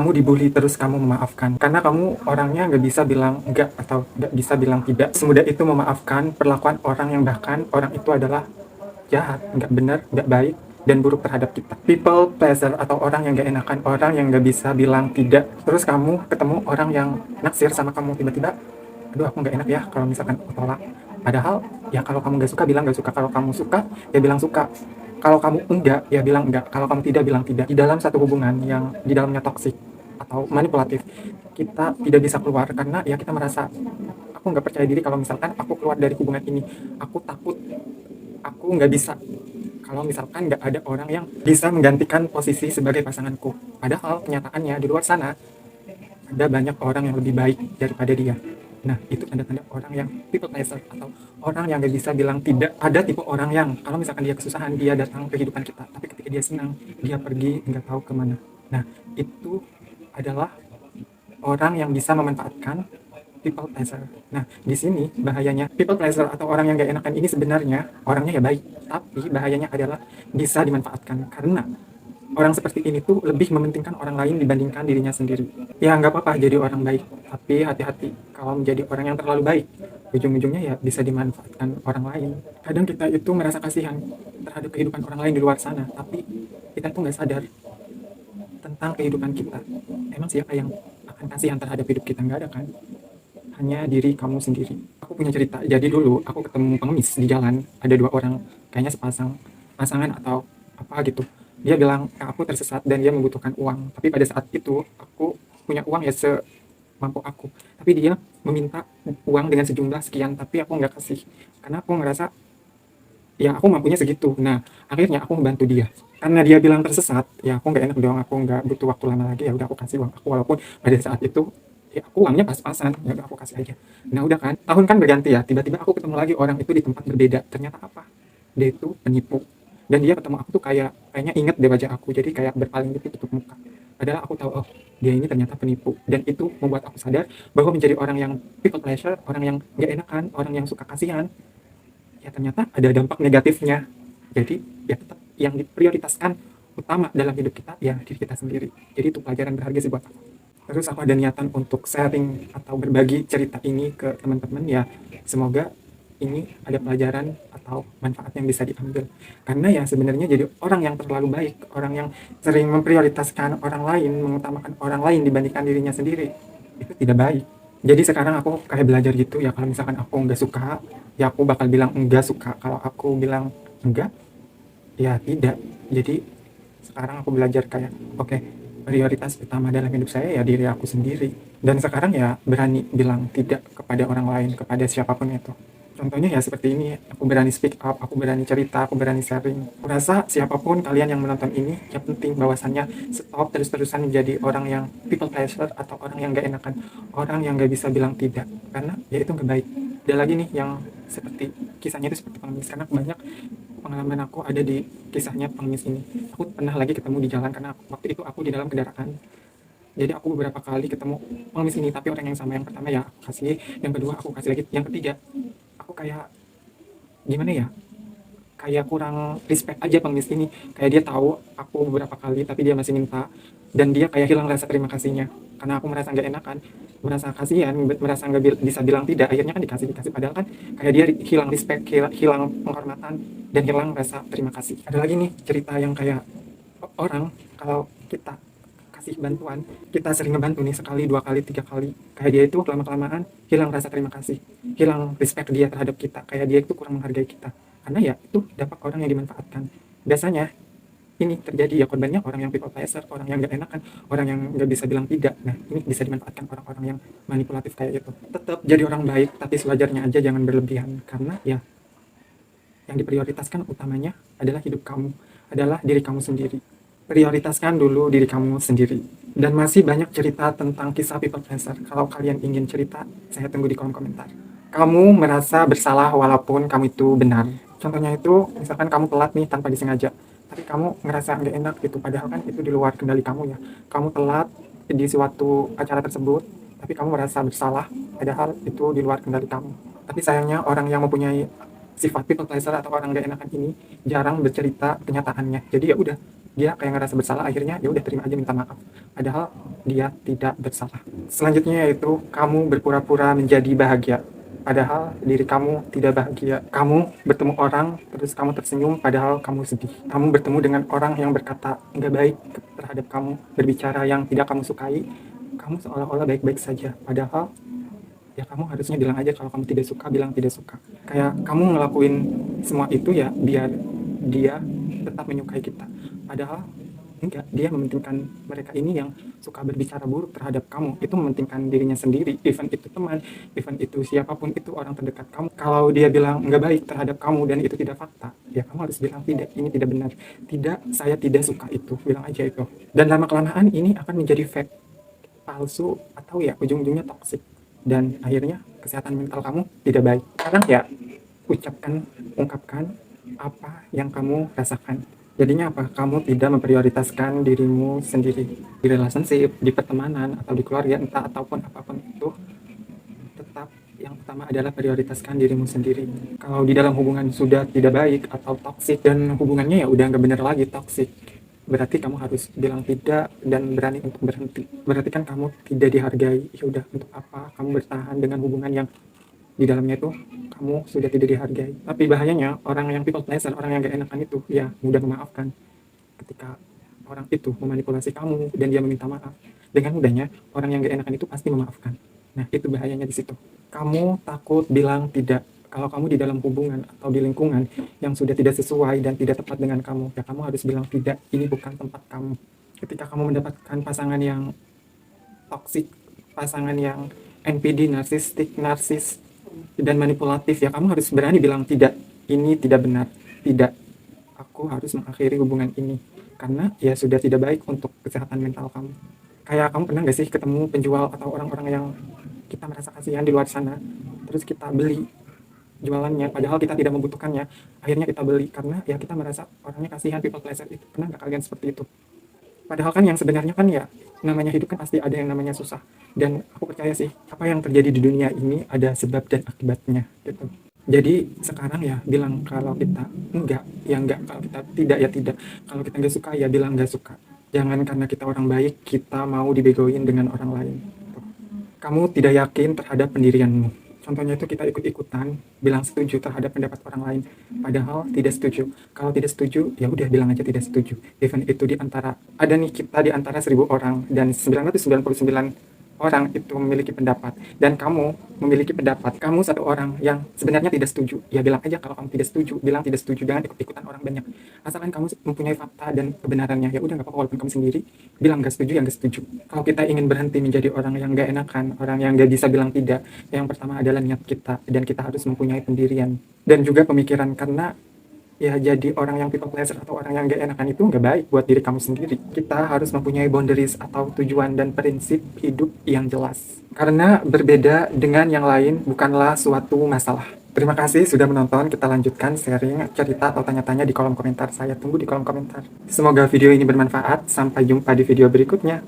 kamu dibully terus kamu memaafkan, karena kamu orangnya nggak bisa bilang enggak atau nggak bisa bilang tidak semudah itu memaafkan perlakuan orang yang bahkan orang itu adalah jahat, nggak benar, nggak baik, dan buruk terhadap kita. People pleaser atau orang yang nggak enakan, orang yang nggak bisa bilang tidak. Terus kamu ketemu orang yang naksir sama kamu tiba-tiba, aduh aku nggak enak ya kalau misalkan aku tolak. Padahal ya kalau kamu nggak suka bilang nggak suka, kalau kamu suka ya bilang suka. Kalau kamu enggak ya bilang enggak, kalau kamu tidak bilang tidak. Di dalam satu hubungan yang di dalamnya toksik atau manipulatif, kita tidak bisa keluar karena ya kita merasa aku nggak percaya diri kalau misalkan aku keluar dari hubungan ini, aku takut aku nggak bisa kalau misalkan nggak ada orang yang bisa menggantikan posisi sebagai pasanganku. Padahal kenyataannya di luar sana ada banyak orang yang lebih baik daripada dia. Nah, itu tanda-tanda orang yang people pleaser atau orang yang nggak bisa bilang tidak. Ada tipe orang yang kalau misalkan dia kesusahan, dia datang ke kehidupan kita. Tapi ketika dia senang, dia pergi nggak tahu kemana. Nah, itu adalah orang yang bisa memanfaatkan people pleaser. Nah, di sini bahayanya people pleaser atau orang yang gak enakan ini sebenarnya orangnya ya baik, tapi bahayanya adalah bisa dimanfaatkan karena orang seperti ini tuh lebih mementingkan orang lain dibandingkan dirinya sendiri. Ya nggak apa-apa jadi orang baik, tapi hati-hati kalau menjadi orang yang terlalu baik. Ujung-ujungnya ya bisa dimanfaatkan orang lain. Kadang kita itu merasa kasihan terhadap kehidupan orang lain di luar sana, tapi kita tuh nggak sadar tentang kehidupan kita. Emang siapa yang akan kasihan terhadap hidup kita? Nggak ada kan? Hanya diri kamu sendiri. Aku punya cerita. Jadi dulu aku ketemu pengemis di jalan. Ada dua orang, kayaknya pasangan atau apa gitu. Dia bilang aku tersesat dan dia membutuhkan uang. Tapi pada saat itu aku punya uang ya semampu aku. Tapi dia meminta uang dengan sejumlah sekian, tapi aku nggak kasih. Karena aku ngerasa ya aku mampunya segitu. Nah akhirnya aku membantu dia. Karena dia bilang tersesat, ya aku nggak enak dong. Aku nggak butuh waktu lama lagi. Ya udah aku kasih uang aku walaupun pada saat itu ya aku uangnya pas-pasan, ya udah aku kasih aja. Nah udah kan, tahun kan berganti ya, tiba-tiba aku ketemu lagi orang itu di tempat berbeda. Ternyata apa? Dia itu penipu. Dan dia ketemu aku tuh kayaknya inget deh wajah aku, jadi kayak berpaling gitu tutup muka. Padahal aku tahu, oh dia ini ternyata penipu. Dan itu membuat aku sadar bahwa menjadi orang yang people pleasure, orang yang gak enakan, orang yang suka kasihan, ya ternyata ada dampak negatifnya. Jadi ya tetap yang diprioritaskan utama dalam hidup kita ya diri kita sendiri. Jadi itu pelajaran berharga sih buat aku. Terus aku ada niatan untuk sharing atau berbagi cerita ini ke teman-teman ya, semoga ini ada pelajaran atau manfaat yang bisa diambil. Karena ya sebenarnya jadi orang yang terlalu baik, orang yang sering memprioritaskan orang lain, mengutamakan orang lain dibandingkan dirinya sendiri, itu tidak baik. Jadi sekarang aku kayak belajar gitu ya, kalau misalkan aku nggak suka ya aku bakal bilang enggak suka. Kalau aku bilang enggak ya tidak. Jadi sekarang aku belajar kayak oke, prioritas utama dalam hidup saya ya diri aku sendiri. Dan sekarang ya berani bilang tidak kepada orang lain, kepada siapapun itu. Contohnya ya seperti ini, aku berani speak up, aku berani cerita, aku berani sharing. Aku rasa siapapun kalian yang menonton ini, yang penting bahwasannya stop terus-terusan menjadi orang yang people pleaser atau orang yang gak enakan, orang yang gak bisa bilang tidak. Karena ya itu gak baik. Ada lagi nih yang seperti kisahnya itu seperti pengemis, karena banyak pengalaman aku ada di kisahnya pengemis ini. Aku pernah lagi ketemu di jalan karena waktu itu aku di dalam kendaraan. Jadi aku beberapa kali ketemu pengemis ini, tapi orang yang sama. Yang pertama ya aku kasih, yang kedua aku kasih lagi, yang ketiga aku kayak gimana ya, kayak kurang respect aja pengemis ini. Kayak dia tahu aku beberapa kali tapi dia masih minta, dan dia kayak hilang rasa terima kasihnya karena aku merasa nggak enakan, merasa kasihan, merasa nggak bisa bilang tidak. Akhirnya kan dikasih padahal kan kayak dia hilang respect, hilang penghormatan, dan hilang rasa terima kasih. Ada lagi nih cerita yang kayak orang kalau kita kasih bantuan, kita sering ngebantu nih sekali, dua kali, tiga kali, kayak dia itu lama-kelamaan hilang rasa terima kasih, hilang respect dia terhadap kita, kayak dia itu kurang menghargai kita. Karena ya itu dampak orang yang dimanfaatkan. Biasanya ini terjadi ya, korbannya orang yang people pleaser, orang yang gak enakan, orang yang gak bisa bilang tidak. Nah ini bisa dimanfaatkan orang-orang yang manipulatif kayak itu. Tetap jadi orang baik, tapi sewajarnya aja, jangan berlebihan. Karena ya yang diprioritaskan utamanya adalah hidup kamu, adalah diri kamu sendiri. Prioritaskan dulu diri kamu sendiri. Dan masih banyak cerita tentang kisah people pleaser. Kalau kalian ingin cerita, saya tunggu di kolom komentar. Kamu merasa bersalah walaupun kamu itu benar. Contohnya itu, misalkan kamu telat nih tanpa disengaja, tapi kamu ngerasa nggak enak gitu, padahal kan itu di luar kendali kamu ya. Kamu telat di suatu acara tersebut, tapi kamu merasa bersalah, padahal itu di luar kendali kamu. Tapi sayangnya orang yang mempunyai sifat people pleaser atau orang nggak enakan ini jarang bercerita kenyataannya. Jadi ya udah, dia kayak ngerasa bersalah, akhirnya ya udah terima aja minta maaf, padahal dia tidak bersalah. Selanjutnya yaitu kamu berpura-pura menjadi bahagia, padahal diri kamu tidak bahagia. Kamu bertemu orang terus kamu tersenyum padahal kamu sedih. Kamu bertemu dengan orang yang berkata nggak baik terhadap kamu, berbicara yang tidak kamu sukai, kamu seolah-olah baik-baik saja, padahal ya kamu harusnya bilang aja kalau kamu tidak suka, bilang tidak suka. Kayak kamu ngelakuin semua itu ya biar dia tetap menyukai kita, padahal enggak, dia mementingkan mereka ini yang suka berbicara buruk terhadap kamu, itu mementingkan dirinya sendiri, even itu teman, even itu siapapun itu orang terdekat kamu. Kalau dia bilang nggak baik terhadap kamu dan itu tidak fakta, ya kamu harus bilang tidak, ini tidak benar, tidak, saya tidak suka itu, bilang aja itu. Dan lama kelamaan ini akan menjadi fake, palsu, atau ya ujung-ujungnya toksik, dan akhirnya kesehatan mental kamu tidak baik. Sekarang ya ungkapkan apa yang kamu rasakan. Jadinya apa? Kamu tidak memprioritaskan dirimu sendiri di relationship, di pertemanan, atau di keluarga, entah ataupun apapun itu. Tetap yang pertama adalah prioritaskan dirimu sendiri. Kalau di dalam hubungan sudah tidak baik atau toksik dan hubungannya ya udah nggak bener lagi toksik, berarti kamu harus bilang tidak dan berani untuk berhenti. Berarti kan kamu tidak dihargai. Ya udah, untuk apa kamu bertahan dengan hubungan yang di dalamnya itu kamu sudah tidak dihargai. Tapi bahayanya orang yang people pleaser, orang yang gak enakan itu ya mudah memaafkan. Ketika orang itu memanipulasi kamu dan dia meminta maaf, dengan mudahnya orang yang gak enakan itu pasti memaafkan. Nah, itu bahayanya di situ. Kamu takut bilang tidak. Kalau kamu di dalam hubungan atau di lingkungan yang sudah tidak sesuai dan tidak tepat dengan kamu, ya kamu harus bilang tidak, ini bukan tempat kamu. Ketika kamu mendapatkan pasangan yang toksik, pasangan yang NPD, narsistik, narsis, dan manipulatif, ya kamu harus berani bilang tidak, ini tidak benar, tidak, aku harus mengakhiri hubungan ini, karena ya sudah tidak baik untuk kesehatan mental kamu. Kayak kamu pernah gak sih ketemu penjual atau orang-orang yang kita merasa kasihan di luar sana, terus kita beli jualannya, padahal kita tidak membutuhkannya, akhirnya kita beli karena ya kita merasa orangnya kasihan, people pleaser itu. Pernah gak kalian seperti itu? Padahal kan yang sebenarnya kan ya namanya hidup kan pasti ada yang namanya susah, dan aku percaya sih apa yang terjadi di dunia ini ada sebab dan akibatnya gitu. Jadi sekarang ya bilang kalau kita enggak ya enggak, kalau kita tidak ya tidak, kalau kita nggak suka ya bilang nggak suka. Jangan karena kita orang baik kita mau dibegoin dengan orang lain. Kamu tidak yakin terhadap pendirianmu. Contohnya itu kita ikut-ikutan bilang setuju terhadap pendapat orang lain, padahal tidak setuju. Kalau tidak setuju, ya udah bilang aja tidak setuju. Even itu di antara, ada nih kita di antara 1000 orang dan 999 orang itu memiliki pendapat, dan kamu memiliki pendapat, kamu satu orang yang sebenarnya tidak setuju, ya bilang aja kalau kamu tidak setuju, bilang tidak setuju, jangan ikut-ikutan orang banyak. Asalkan kamu mempunyai fakta dan kebenarannya, ya udah nggak apa-apa, walaupun kamu sendiri bilang nggak setuju, ya nggak setuju. Kalau kita ingin berhenti menjadi orang yang nggak enakan, orang yang nggak bisa bilang tidak, yang pertama adalah niat kita, dan kita harus mempunyai pendirian dan juga pemikiran, karena ya jadi orang yang people pleaser atau orang yang gak enakan itu nggak baik buat diri kamu sendiri. Kita harus mempunyai boundaries atau tujuan dan prinsip hidup yang jelas. Karena berbeda dengan yang lain bukanlah suatu masalah. Terima kasih sudah menonton. Kita lanjutkan sharing, cerita atau tanya-tanya di kolom komentar. Saya tunggu di kolom komentar. Semoga video ini bermanfaat. Sampai jumpa di video berikutnya.